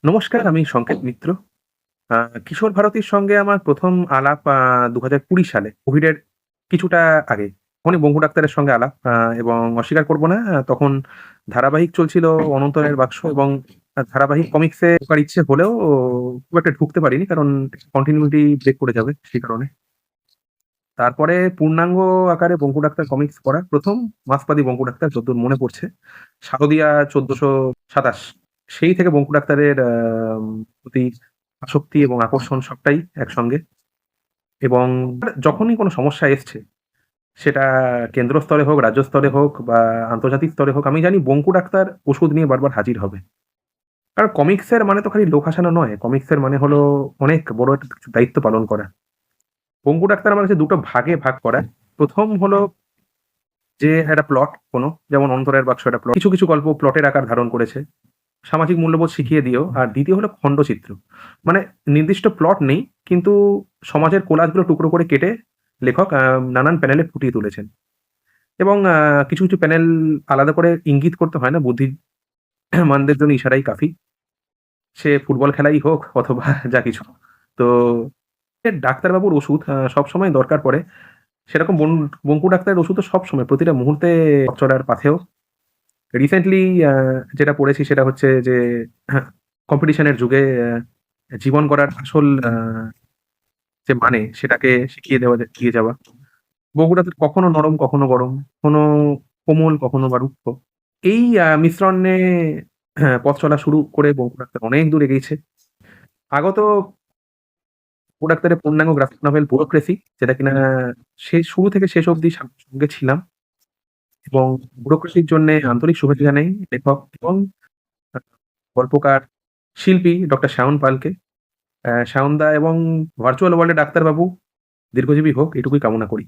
নমস্কার, আমি সংকেত মিত্র। কিশোর ভারতীর সঙ্গে আমার ১ম আলাপ ২০২০ সালে কোভিডের কিছুটা আগে। তখনই বঙ্কু ডাক্তারের সঙ্গে আলাপ এবং অস্বীকার করব না, তখন ধারাবাহিক চলছিল 'অনন্তনের বাক্স' এবং ধারাবাহিক কমিক্সে ঢোকার ইচ্ছে হলেও খুব একটা ঢুকতে পারিনি। কারণ কন্টিনিউটি ব্রেক করে যাবে সেই কারণে। তারপরে পূর্ণাঙ্গ আকারে বঙ্কু ডাক্তার কমিক্স পড়া ১ম মার্ক্সবাদী বঙ্কু ডাক্তার যদ্দূর মনে পড়ছে। শারদিয়া ১৪২৭ সেই থেকে বঙ্কু ডাক্তারের প্রতি আসক্তি এবং আকর্ষণ সবটাই একসঙ্গে। এবং যখনই কোনো সমস্যা এসছে, সেটা কেন্দ্র স্তরে হোক, রাজ্য স্তরে হোক বা আন্তর্জাতিক স্তরে হোক, আমি জানি বঙ্কু ডাক্তার ওষুধ নিয়ে বারবার হাজির হবে। কারণ কমিক্সের মানে তো খালি লোক হাসানো নয়, কমিক্সের মানে হলো অনেক বড় একটা কিছু দায়িত্ব পালন করা। বঙ্কু ডাক্তার আমার কাছে ২ টো ভাগে ভাগ করা। ১ম হলো যে একটা প্লট কোনো, যেমন অন্তরের বাক্স একটা প্লট। কিছু, কিছু গল্প প্লটের আকার ধারণ করেছে। সামাজিক মূল্যবোধ শিখিয়ে দিয়েও। আর দ্বিতীয় হলো খণ্ডচিত্র। মানে নির্দিষ্ট প্লট নেই, কিন্তু সমাজের কোলাজগুলো টুকরো করে কেটে লেখক নানান প্যানেলে ফুটিয়ে তুলেছেন। এবং কিছু, কিছু প্যানেল আলাদা করে ইঙ্গিত করতে হয় না, বুদ্ধিমানদের জন্য ইশারাই কাফি। সে ফুটবল খেলাই হোক অথবা যা কিছু। তো ডাক্তারবাবুর ওষুধ সবসময় দরকার পড়ে। সেরকম বঙ্কু ডাক্তারের ওষুধও সবসময় প্রতিটা মুহূর্তে চড়ার পাথেয়। রিসেন্টলি যেটা পড়েছি সেটা হচ্ছে যে কম্পিটিশনের যুগে জীবন গড়ার আসল যে মানে সেটাকে শিখিয়ে দিয়ে যাওয়া। বগুড়াতে কখনো নরম, কখনো গরম, কখনো কোমল, কখনো বা রুক্ষ। এই মিশ্রণে পথ চলা শুরু করে বঙ্কু ডাক্তার অনেক দূর এগিয়েছে। আগত বঙ্কু ডাক্তারের পূর্ণাঙ্গ গ্রাফিক নভেল 'ব্যুরোক্রেসি' যেটা কিনা শুরু থেকে শেষ অবধি সঙ্গে ছিলাম এবং 'ব্যুরোক্রেসি'র জন্যে আন্তরিক শুভেচ্ছা জানাই লেখক এবং আ গল্পকার, শিল্পী ডক্টর শায়ন পালকে। শায়নদা এবং ভার্চুয়াল ওয়ার্ল্ড এর ডাক্তারবাবু দীর্ঘজীবী হোক, এটুকুই কামনা করি।